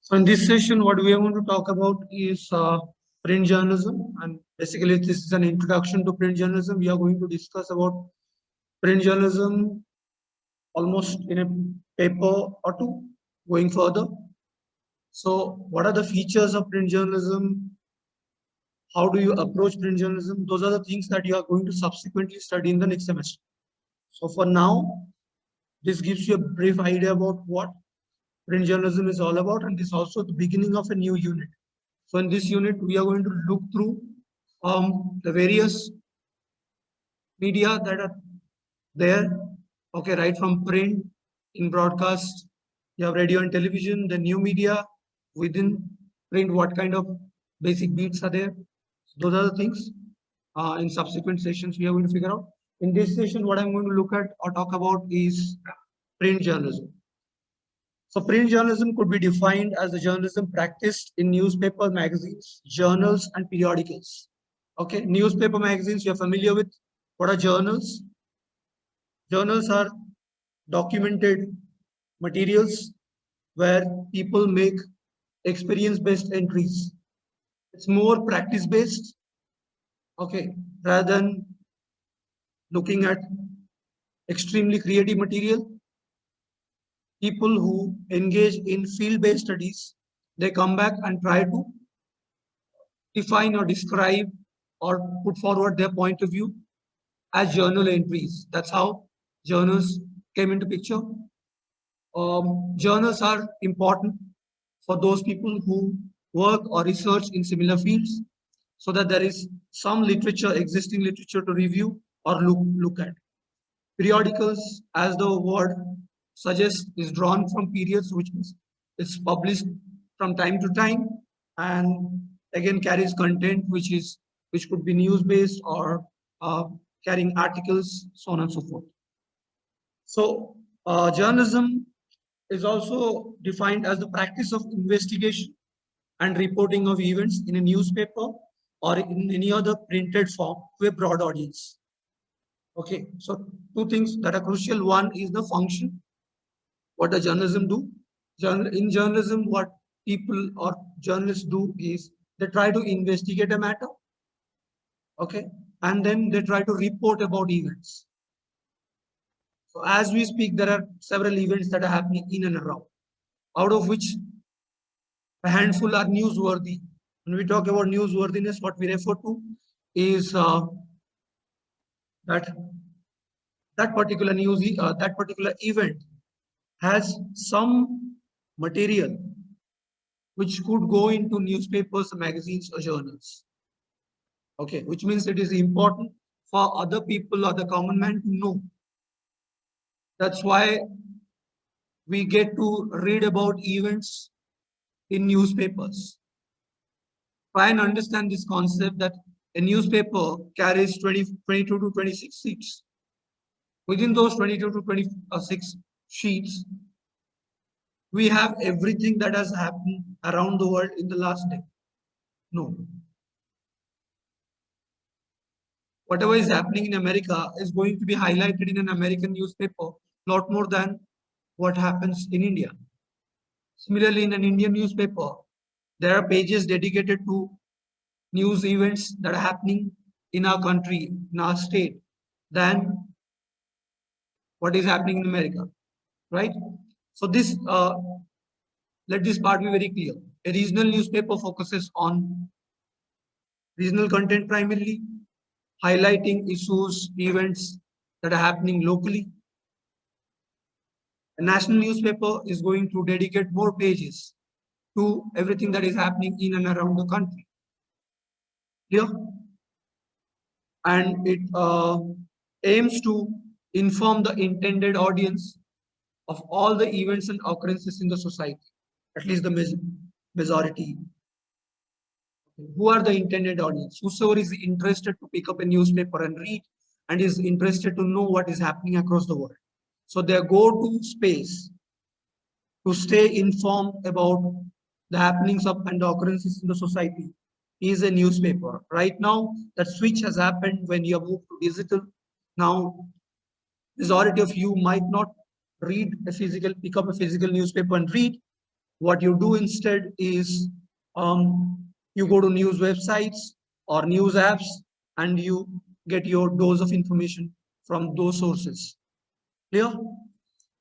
So in this session, what we are going to talk about is print journalism, and basically this is an introduction to print journalism. We are going to discuss about print journalism almost in a paper or two, going further. So what are the features of print journalism? How do you approach print journalism? Those are the things that you are going to subsequently study in the next semester. So for now, this gives you a brief idea about what print journalism is all about, and this is also the beginning of a new unit. So in this unit, we are going to look through the various media that are there. Okay, right from print, in broadcast, you have radio and television, the new media within print, what kind of basic beats are there. Those are the things in subsequent sessions we are going to figure out. In this session, what I'm going to look at or talk about is print journalism. So print journalism could be defined as the journalism practiced in newspapers, magazines, journals, and periodicals. Okay, newspaper, magazines, you're familiar with. What are journals? Journals are documented materials where people make experience-based entries. It's more practice-based, okay, rather than looking at extremely creative material. People who engage in field-based studies, they come back and try to define or describe or put forward their point of view as journal entries. That's how journals came into picture. Journals are important for those people who work or research in similar fields, so that there is some literature, existing literature to review or look at. Periodicals, as the word suggests, is drawn from periods, which means it's published from time to time, and again carries content which could be news based or carrying articles, so on and so forth. So journalism is also defined as the practice of investigation and reporting of events in a newspaper or in any other printed form to a broad audience. Okay, so two things that are crucial. One is the function. What does journalism do? In journalism, what people or journalists do is they try to investigate a matter, okay, and then they try to report about events. So as we speak, there are several events that are happening in and around, out of which a handful are newsworthy. When we talk about newsworthiness, what we refer to is that that particular event has some material which could go into newspapers, magazines, or journals. Okay, which means it is important for other people or the common man to know. That's why we get to read about events in newspapers. Try and understand this concept that a newspaper carries 22 to 26 sheets. Within those 22 to 26 sheets, we have everything that has happened around the world in the last day. No. Whatever is happening in America is going to be highlighted in an American newspaper, lot more than what happens in India. Similarly, in an Indian newspaper, there are pages dedicated to news events that are happening in our country, in our state, than what is happening in America, right? So this, let this part be very clear. A regional newspaper focuses on regional content primarily, highlighting issues, events that are happening locally. A national newspaper is going to dedicate more pages to everything that is happening in and around the country. Clear? And it aims to inform the intended audience of all the events and occurrences in the society, at least the majority. Who are the intended audience? Whosoever is interested to pick up a newspaper and read and is interested to know what is happening across the world. So their go-to space to stay informed about the happenings of and the occurrences in the society is a newspaper. Right now, that switch has happened when you have moved to digital. Now, majority of you might not pick up a physical newspaper and read. what you do instead is you go to news websites or news apps and you get your dose of information from those sources. Clear?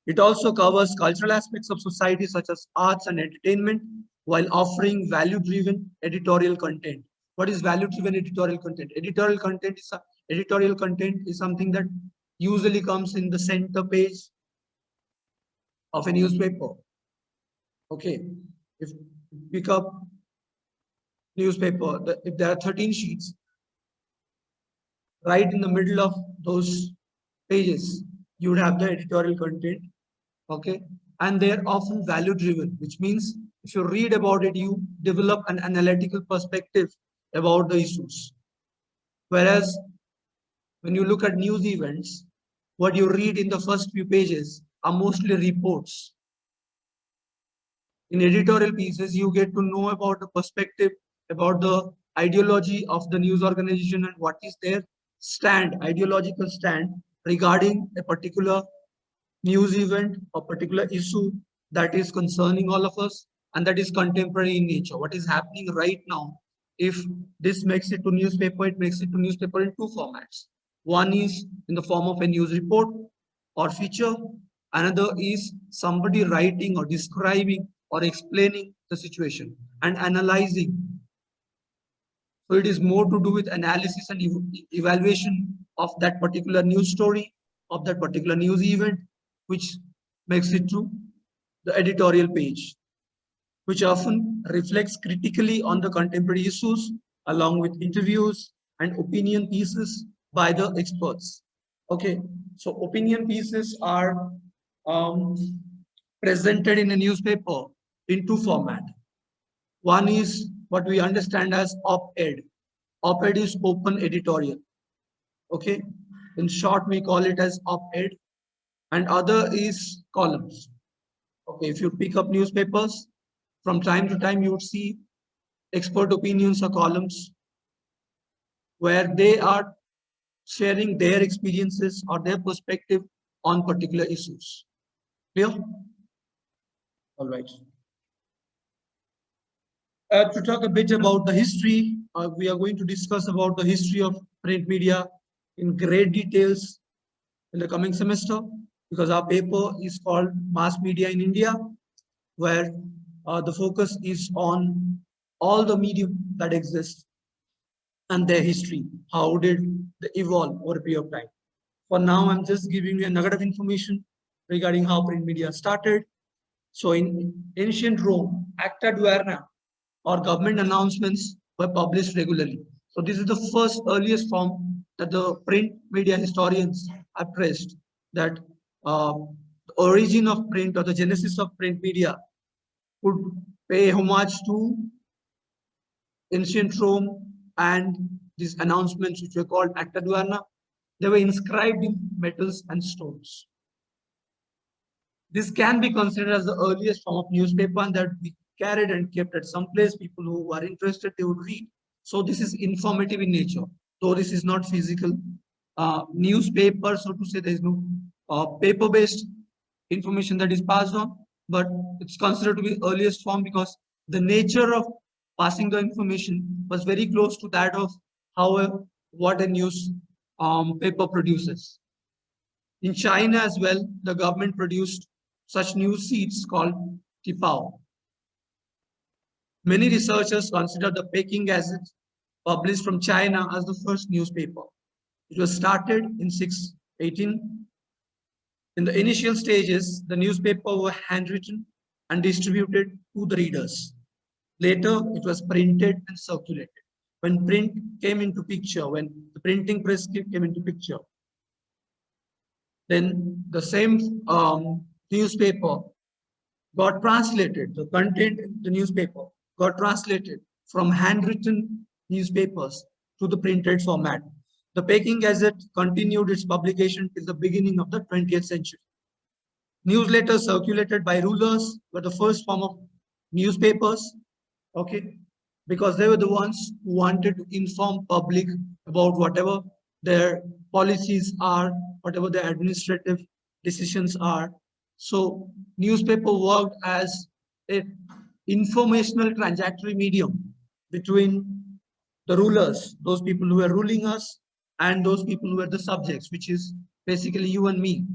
It also covers cultural aspects of society such as arts and entertainment while offering value-driven editorial content. What is value-driven editorial content? Editorial content is something that usually comes in the center page of a newspaper. Okay, if you pick up newspaper, if there are 13 sheets, right in the middle of those pages, you would have the editorial content. Okay, and they're often value driven, which means if you read about it, you develop an analytical perspective about the issues. Whereas when you look at news events, what you read in the first few pages are mostly reports. In editorial pieces, you get to know about the perspective, about the ideology of the news organization and what is their stand, ideological stand regarding a particular news event or particular issue that is concerning all of us and that is contemporary in nature. What is happening right now? If this makes it to newspaper, it makes it to newspaper in two formats. One is in the form of a news report or feature. Another is somebody writing or describing or explaining the situation and analyzing. So it is more to do with analysis and evaluation of that particular news story, of that particular news event, which makes it to the editorial page, which often reflects critically on the contemporary issues, along with interviews and opinion pieces by the experts. Okay, so opinion pieces are presented in a newspaper in two formats. One is what we understand as op-ed. Op-ed is open editorial. Okay, in short, we call it as op-ed, and other is columns. Okay, if you pick up newspapers, from time to time you would see expert opinions or columns where they are sharing their experiences or their perspective on particular issues. Clear? All right. To talk a bit about the history, we are going to discuss about the history of print media in great details in the coming semester, because our paper is called Mass Media in India, where the focus is on all the medium that exists and their history. How did they evolve over a period of time? For now, I'm just giving you a nugget of information regarding how print media started. So in ancient Rome, Acta Diurna or government announcements were published regularly. So this is the first earliest form that the print media historians have traced, that the origin of print or the genesis of print media would pay homage to ancient Rome, and these announcements, which were called Acta Diurna, they were inscribed in metals and stones. This can be considered as the earliest form of newspaper, and that we carried and kept at some place. People who are interested, they would read. So this is informative in nature, though this is not physical newspaper, so to say. There is no paper-based information that is passed on, but it's considered to be earliest form because the nature of passing the information was very close to that of what a news paper produces. In China as well, the government produced such news sheets called Tipao. Many researchers consider the Peking Gazette, published from China, as the first newspaper. It was started in 618. In the initial stages, the newspaper were handwritten and distributed to the readers. Later, it was printed and circulated. When print came into picture, when the printing press came into picture, then the same newspaper got translated, the content in the newspaper got translated from handwritten newspapers to the printed format. The Peking Gazette continued its publication till the beginning of the 20th century. Newsletters circulated by rulers were the first form of newspapers, okay, because they were the ones who wanted to inform public about whatever their policies are, whatever their administrative decisions are. So newspaper worked as a informational transactory medium between the rulers, those people who were ruling us, and those people who were the subjects, which is basically you and me.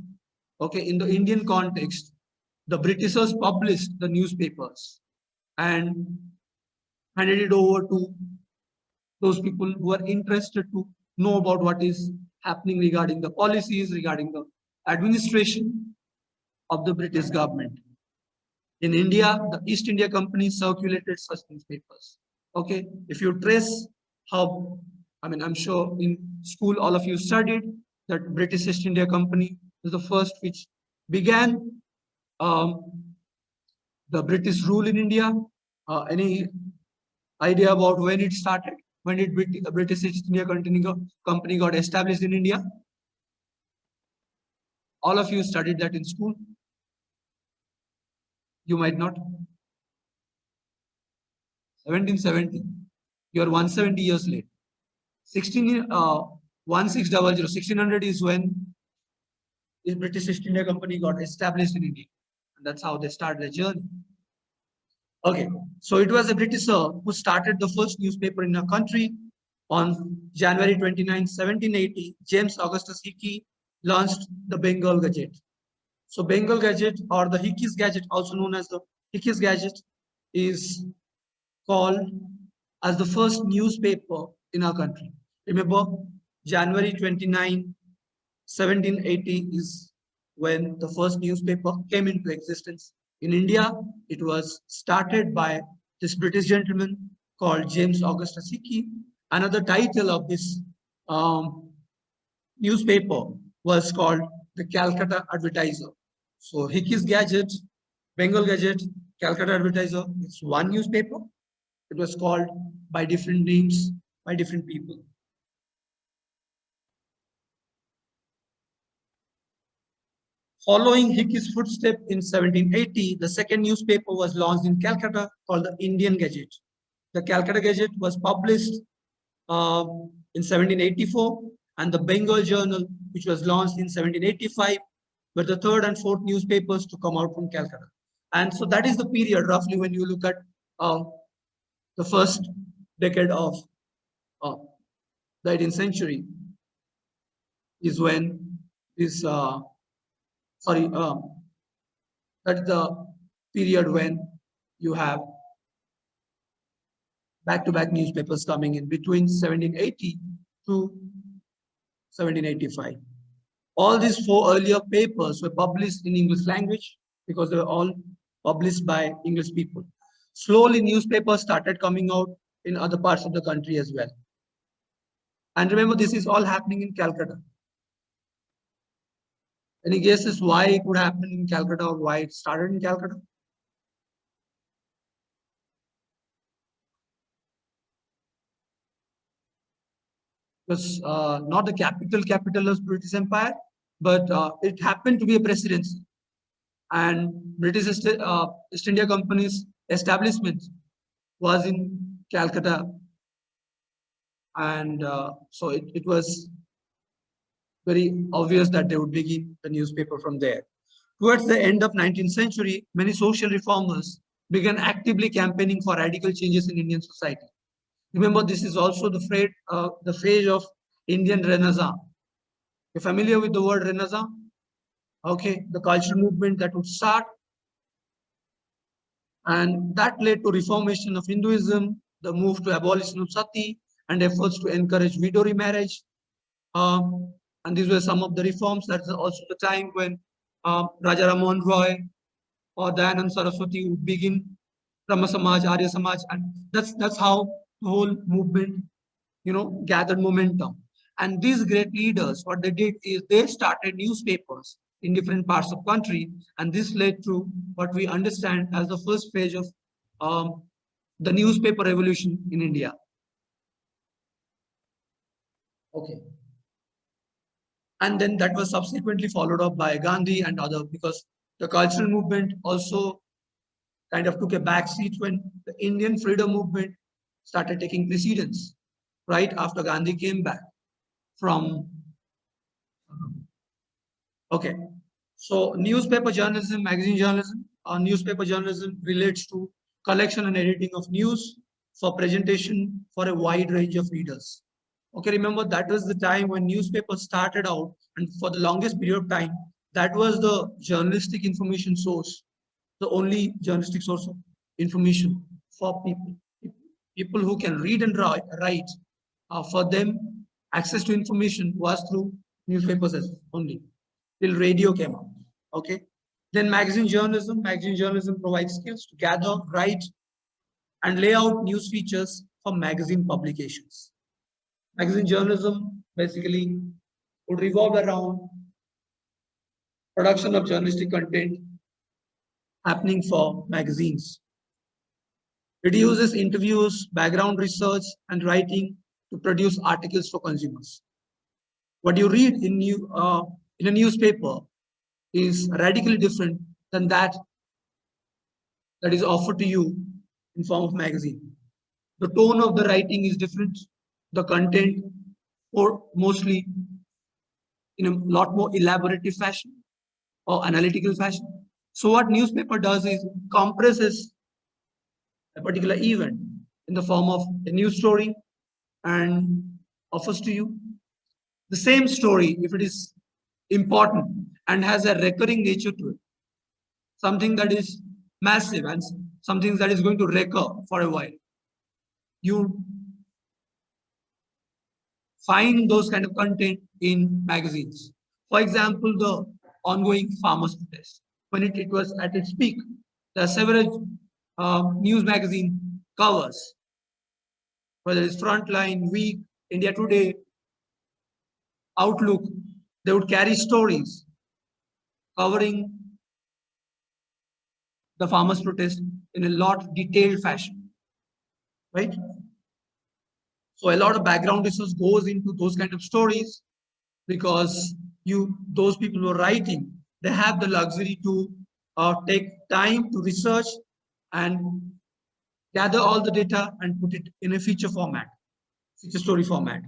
Okay, in the Indian context, the Britishers published the newspapers and handed it over to those people who are interested to know about what is happening regarding the policies, regarding the administration of the British government. In India, the East India Company circulated such newspapers. Okay, if you trace how, I mean, I'm sure in school all of you studied that British East India Company is the first which began um, the British rule in India. Any idea about when it started? When did British East India Company got established in India? All of you studied that in school. You might not. 1770. You are 170 years late. 1600 is when the British East India Company got established in India. And that's how they started their journey. Okay, so it was a Britisher who started the first newspaper in our country on January 29, 1780. James Augustus Hickey launched the Bengal Gazette. So Bengal Gazette or the Hickey's Gazette, also known as the Hickey's Gazette, is called as the first newspaper in our country. Remember, January 29, 1780 is when the first newspaper came into existence. In India, it was started by this British gentleman called James Augustus Hickey. Another title of this newspaper was called the Calcutta Advertiser. So Hickey's Gazette, Bengal Gazette, Calcutta Advertiser, it's one newspaper. It was called by different names, by different people. Following Hickey's footsteps in 1780, the second newspaper was launched in Calcutta called the Indian Gazette. The Calcutta Gazette was published in 1784, and the Bengal Journal, which was launched in 1785, were the third and fourth newspapers to come out from Calcutta. And so that is the period roughly when you look at the first decade of the 18th century is when this that's the period when you have back-to-back newspapers coming in between 1780 to 1785. All these four earlier papers were published in English language because they were all published by English people. Slowly, newspapers started coming out in other parts of the country as well. And remember, this is all happening in Calcutta. Any guesses why it would happen in Calcutta or why it started in Calcutta? It was not the capital of British Empire, but it happened to be a presidency. And British East India Company's establishment was in Calcutta. And so it was very obvious that they would begin the newspaper from there. Towards the end of 19th century, many social reformers began actively campaigning for radical changes in Indian society. Remember, this is also the phase of Indian Renaissance. You're familiar with the word Renaissance? Okay, the cultural movement that would start. And that led to reformation of Hinduism, the move to abolition of sati, and efforts to encourage widow remarriage. And these were some of the reforms. That's also the time when Raja Ramohan Roy or Dayanand Saraswati would begin Brahma Samaj, Arya Samaj, and that's how the whole movement, gathered momentum. And these great leaders, what they did is they started newspapers in different parts of country, and this led to what we understand as the first phase of the newspaper revolution in India. Okay. And then that was subsequently followed up by Gandhi and other, because the cultural movement also kind of took a back seat when the Indian freedom movement started taking precedence, right after Gandhi came back from. Okay, so newspaper journalism, magazine journalism, newspaper journalism relates to collection and editing of news for presentation for a wide range of readers. Okay, remember that was the time when newspapers started out, and for the longest period of time, that was the journalistic information source, the only journalistic source of information for people. People who can read and write, for them, access to information was through newspapers only, till radio came out. Okay. Then magazine journalism provides skills to gather, write, and lay out news features for magazine publications. Magazine journalism basically would revolve around production of journalistic content happening for magazines. It uses interviews, background research, and writing to produce articles for consumers. What you read in a newspaper is radically different than that is offered to you in form of magazine. The tone of the writing is different. The content, or mostly in a lot more elaborative fashion or analytical fashion. So what newspaper does is compresses a particular event in the form of a news story and offers to you the same story if it is important and has a recurring nature to it, something that is massive and something that is going to recur for a while. You find those kind of content in magazines. For example, the ongoing farmers' protest. When it was at its peak, there are several news magazine covers, whether it's Frontline, Week, India Today, Outlook, they would carry stories covering the farmers' protest in a lot detailed fashion, right? So a lot of background research goes into those kind of stories because those people who are writing, they have the luxury to take time to research and gather all the data and put it in a feature story format.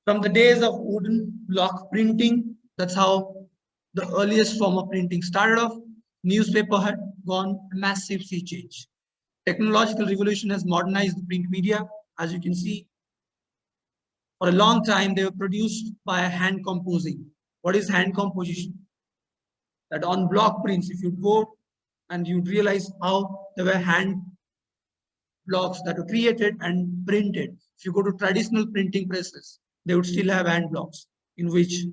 From the days of wooden block printing, that's how the earliest form of printing started off. Newspaper had gone a massive sea change. Technological revolution has modernized the print media. As you can see, for a long time, they were produced by hand composing. What is hand composition? That on block prints, if you go and you realize how there were hand blocks that were created and printed. If you go to traditional printing presses, they would still have hand blocks in which,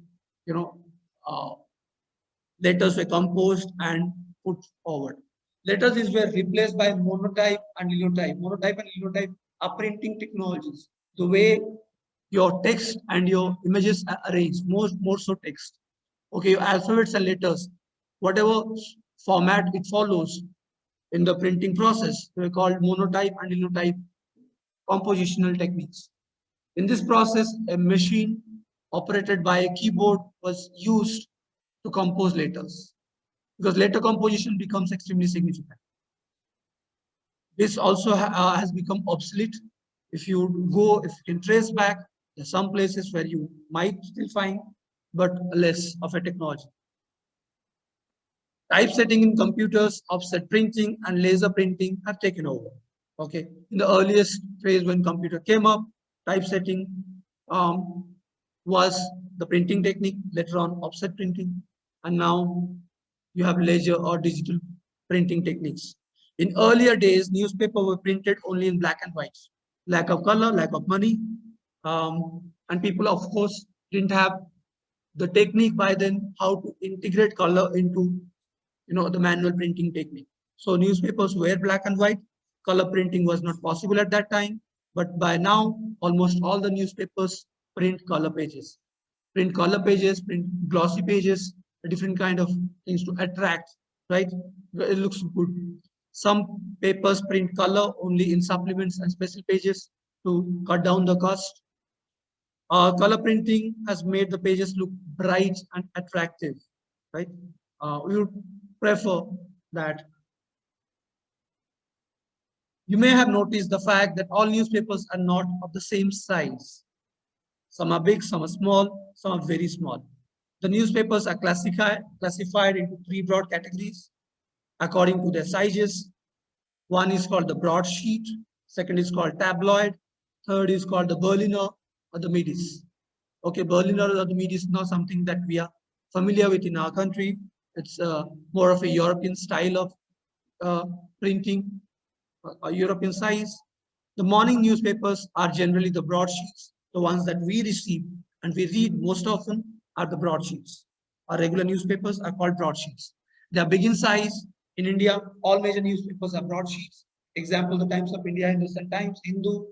letters were composed and put forward. Letters were replaced by monotype and linotype. Monotype and linotype are printing technologies. The way your text and your images are arranged, more so text. Okay, your alphabets and letters, whatever format it follows in the printing process, they are called monotype and linotype compositional techniques. In this process, a machine operated by a keyboard was used to compose letters, because letter composition becomes extremely significant. This also has become obsolete. If you can trace back, there are some places where you might still find, but less of a technology. Typesetting in computers, offset printing, and laser printing have taken over. Okay, in the earliest phase when computer came up, typesetting was the printing technique. Later on, offset printing, and now you have laser or digital printing techniques. In earlier days, newspapers were printed only in black and white. Lack of color, lack of money, and people, of course, didn't have the technique by then how to integrate color into the manual printing technique. So newspapers were black and white. Color printing was not possible at that time, but by now almost all the newspapers print color pages. Print glossy pages, different kind of things to attract, right? It looks good. Some papers print color only in supplements and special pages to cut down the cost. Color printing has made the pages look bright and attractive, right? We would prefer that. You may have noticed the fact that all newspapers are not of the same size. Some are big, some are small, some are very small. The newspapers are classified into three broad categories according to their sizes. One is called the broadsheet, second is called tabloid, third is called the Berliner or the Midis. Okay, Berliner or the Midis is not something that we are familiar with in our country. It's more of a European style of printing, a European size. The morning newspapers are generally the broadsheets. The ones that we receive and we read most often are the broadsheets. Our regular newspapers are called broadsheets. They are big in size. In India, all major newspapers are broadsheets. Example, the Times of India, Hindustan Times, Hindu,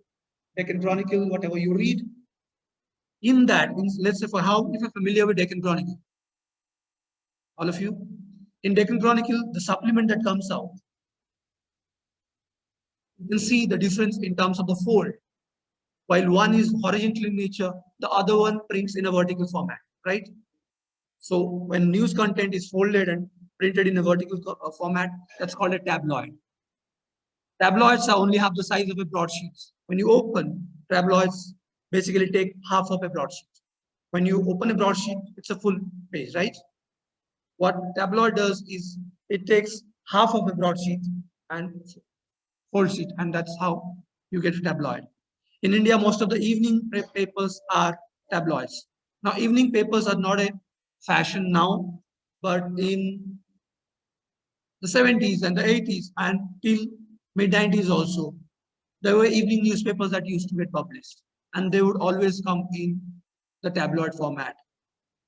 Deccan Chronicle, whatever you read. In that, let's say for how, if you're familiar with Deccan Chronicle, all of you, in Deccan Chronicle, the supplement that comes out, you can see the difference in terms of the fold. While one is horizontal in nature, the other one prints in a vertical format, right? So when news content is folded and printed in a vertical format, that's called a tabloid. Tabloids only have the size of a broadsheet. When you open, tabloids basically take half of a broadsheet. When you open a broadsheet, it's a full page, right? What tabloid does is it takes half of a broadsheet and folds it, and that's how you get a tabloid. In India, most of the evening papers are tabloids. Now, evening papers are not a fashion now, but in the 70s and the 80s and till mid-90s also, there were evening newspapers that used to get published, and they would always come in the tabloid format.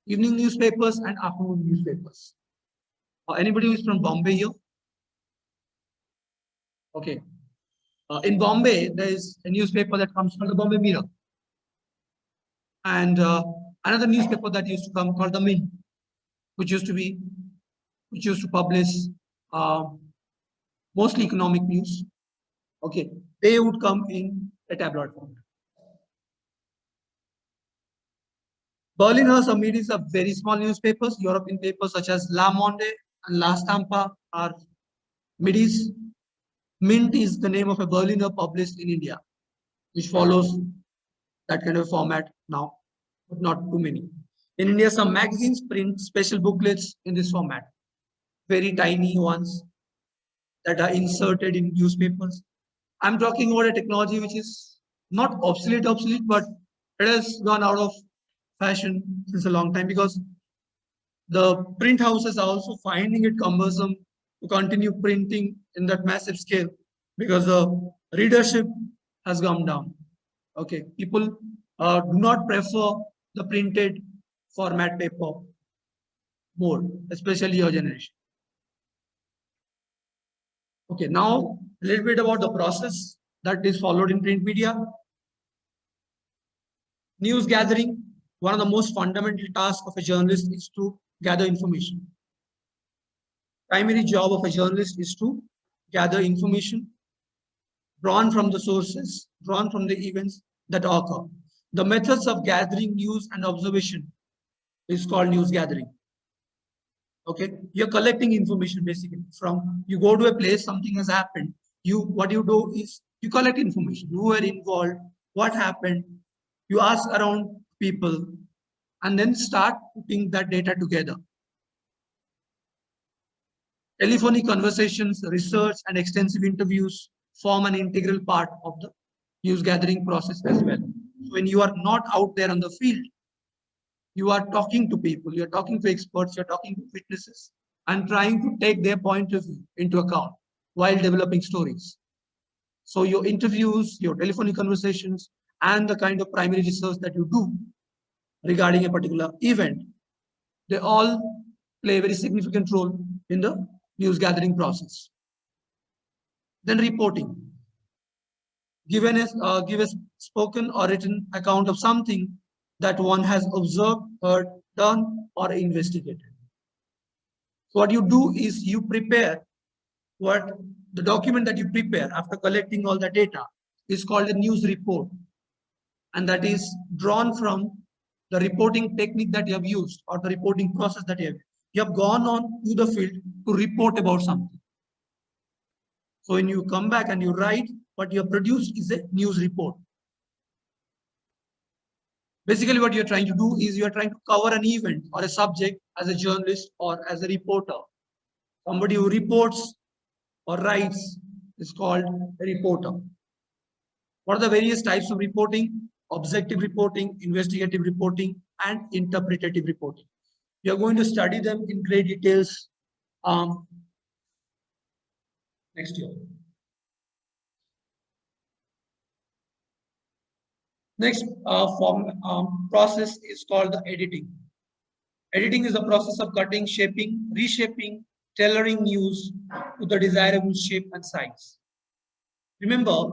Evening newspapers and afternoon newspapers. Anybody who is from Bombay here? Okay. In Bombay, there is a newspaper that comes called the Bombay Mirror. And another newspaper that used to come called the Mint, which used to publish mostly economic news. Okay, they would come in a tabloid format. Berliners or Midis are very small newspapers. European papers such as La Monde and La Stampa are Midis. Mint is the name of a Berliner published in India, which follows that kind of format now, but not too many. In India, some magazines print special booklets in this format, very tiny ones that are inserted in newspapers. I'm talking about a technology which is not obsolete, but it has gone out of fashion since a long time, because the print houses are also finding it cumbersome to continue printing in that massive scale, because the readership has gone down. Okay, people do not prefer the printed format paper more, especially your generation. Okay, now a little bit about the process that is followed in print media. News gathering, one of the most fundamental tasks of a journalist is to gather information. Primary job of a journalist is to gather information drawn from the sources, drawn from the events that occur. The methods of gathering news and observation is called news gathering. Okay, you're collecting information basically from, you go to a place, something has happened. What you do is you collect information, who were involved, what happened. You ask around people and then start putting that data together. Telephonic conversations, research, and extensive interviews form an integral part of the news gathering process as well. So when you are not out there on the field, you are talking to people, you're talking to experts, you're talking to witnesses, and trying to take their point of view into account while developing stories. So your interviews, your telephonic conversations, and the kind of primary research that you do regarding a particular event, they all play a very significant role in the news gathering process. Then reporting. Give a spoken or written account of something that one has observed, heard, done, or investigated. So what you do is you prepare the document that you prepare after collecting all the data is called a news report. And that is drawn from the reporting technique that you have used, or the reporting process that you have. You have gone on to the field to report about something. So when you come back and you write, what you have produced is a news report. Basically, what you're trying to do is you're trying to cover an event or a subject as a journalist or as a reporter. Somebody who reports or writes is called a reporter. What are the various types of reporting? Objective reporting, investigative reporting, and interpretative reporting. We are going to study them in great details next year. Next process is called the editing. Editing is the process of cutting, shaping, reshaping, tailoring news to the desirable shape and size. Remember,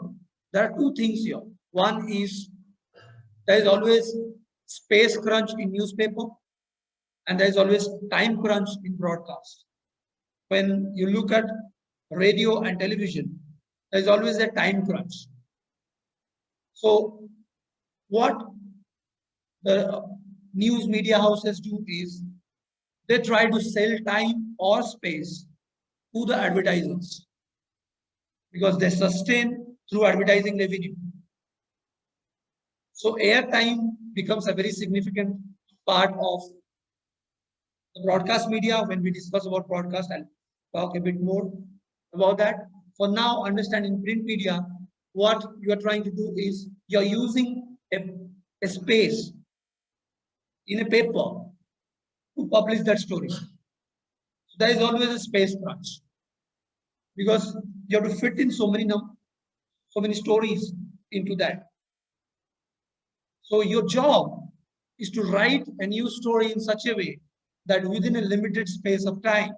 there are two things here. One is there is always space crunch in newspaper, and there is always time crunch in broadcast. When you look at radio and television, there is always a time crunch. So what the news media houses do is they try to sell time or space to the advertisers because they sustain through advertising revenue. So airtime becomes a very significant part of the broadcast media. When we discuss about broadcast, I'll talk a bit more about that. For now, understanding print media, what you are trying to do is you're using a space in a paper to publish that story. So there is always a space crunch because you have to fit in so many stories into that. So your job is to write a news story in such a way that within a limited space of time,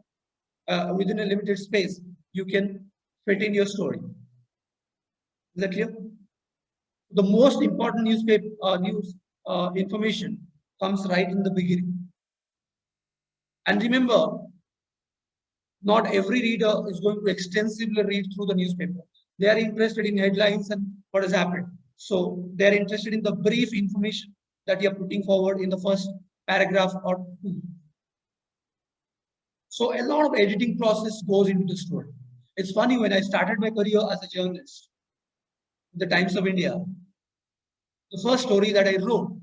within a limited space, you can fit in your story. Is that clear? The most important news information comes right in the beginning. And remember, not every reader is going to extensively read through the newspaper. They are interested in headlines and what has happened. So they are interested in the brief information that you are putting forward in the first paragraph or two. So a lot of editing process goes into the story. It's funny, when I started my career as a journalist, the Times of India, the first story that I wrote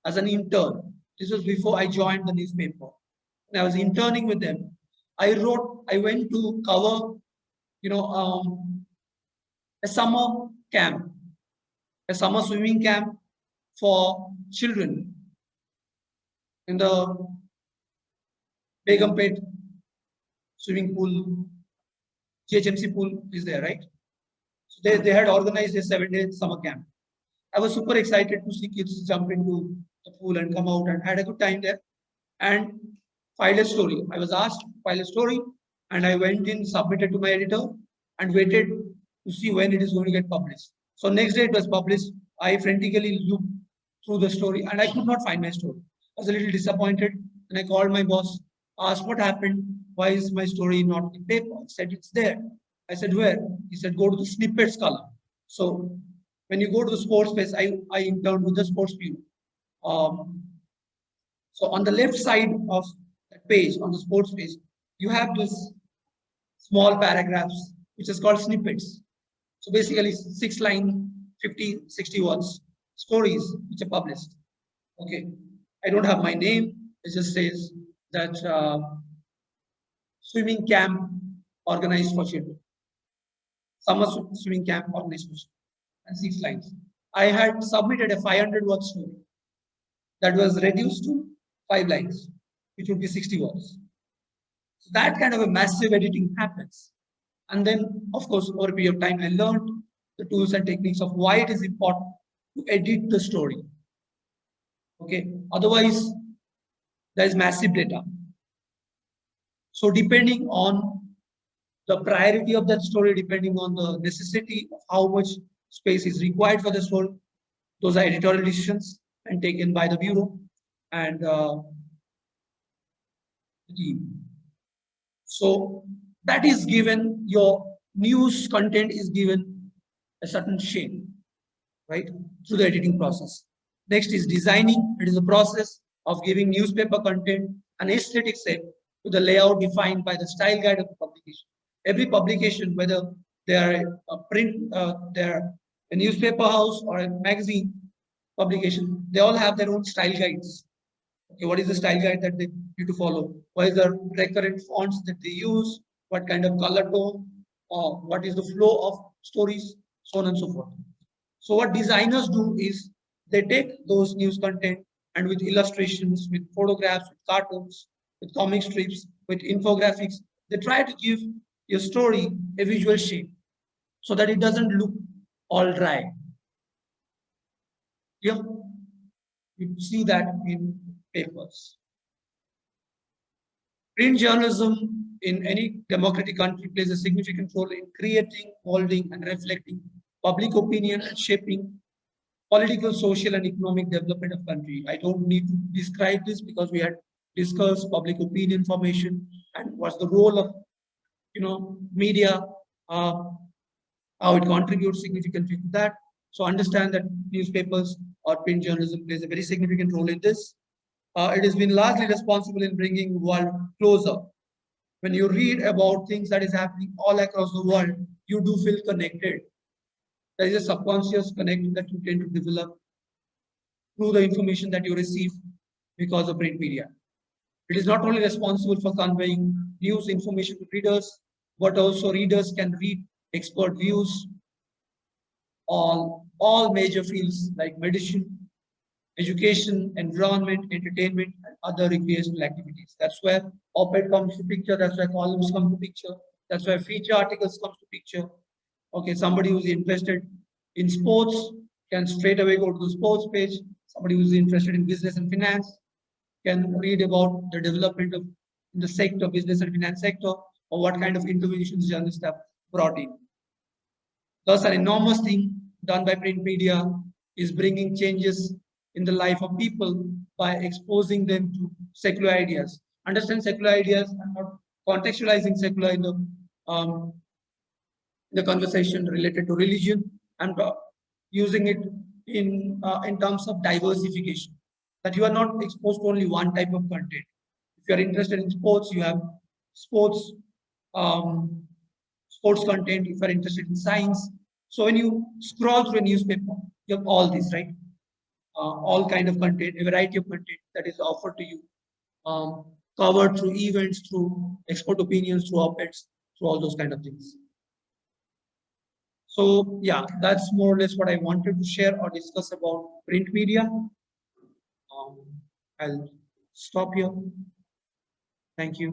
as an intern, this was before I joined the newspaper. When I was interning with them, I went to cover, a summer camp, a summer swimming camp for children in the Begumpet swimming pool. GHMC pool is there, right? So they had organized a 7-day summer camp. I was super excited to see kids jump into the pool and come out, and had a good time there and filed a story. I was asked to file a story, and I went in, submitted to my editor, and waited to see when it is going to get published. So next day it was published. I frantically looked through the story and I could not find my story. I was a little disappointed, and I called my boss, asked what happened, why is my story not in paper? He said it's there. I said where? He said go to the snippets column. So when you go to the sports page, I interned with the sports bureau. So on the left side of that page, on the sports page, you have this small paragraphs, which is called snippets. So basically 6 line, 50, 60 words, stories which are published. Okay. I don't have my name. It just says that swimming camp organized for children. Summer swimming camp organized for children. And 6 lines. I had submitted a 500-word story that was reduced to 5 lines, which would be 60 words. So that kind of a massive editing happens. And then, of course, over a period of time, I learned the tools and techniques of why it is important to edit the story. Okay, otherwise, there is massive data. So depending on the priority of that story, depending on the necessity of how much space is required for the story, those are editorial decisions and taken by the bureau and the team. So that is given, your news content is given a certain shape, right, through the editing process. Next is designing. It is a process of giving newspaper content an aesthetic shape to the layout defined by the style guide of the publication. Every publication, whether they are a print, they are a newspaper house or a magazine publication, they all have their own style guides. Okay, what is the style guide that they need to follow? What is the recurrent fonts that they use? What kind of color tone? Or what is the flow of stories? So on and so forth. So what designers do is they take those news content and with illustrations, with photographs, with cartoons, with comic strips, with infographics, they try to give your story a visual shape so that it doesn't look all dry. Yeah, you see that in papers. Print journalism in any democratic country plays a significant role in creating, molding, and reflecting public opinion and shaping political, social, and economic development of country. I don't need to describe this because we had discussed public opinion formation and what's the role of media, uh, how it contributes significantly to that. So understand that newspapers or print journalism plays a very significant role in this. It has been largely responsible in bringing the world closer. When you read about things that is happening all across the world, you do feel connected. There is a subconscious connection that you tend to develop through the information that you receive because of print media. It is not only responsible for conveying news information to readers, but also readers can read expert views on all major fields like medicine, education, environment, entertainment, and other recreational activities. That's where op-ed comes to picture. That's where columns come to picture. That's where feature articles comes to picture. Okay, somebody who's interested in sports can straight away go to the sports page. Somebody who's interested in business and finance can read about the development of the sector, business and finance sector, or what kind of interventions journalists have brought in. Thus, an enormous thing done by print media is bringing changes in the life of people by exposing them to secular ideas. Understand secular ideas and not contextualizing secular in the conversation related to religion and using it in terms of diversification. That you are not exposed to only one type of content. If you are interested in sports, you have sports um, sports content. If you are interested in science, so when you scroll through a newspaper, you have all this, right? All kind of content, a variety of content that is offered to you, covered through events, through expert opinions, through op-eds, through all those kind of things. So yeah, that's more or less what I wanted to share or discuss about print media. I'll stop here. Thank you.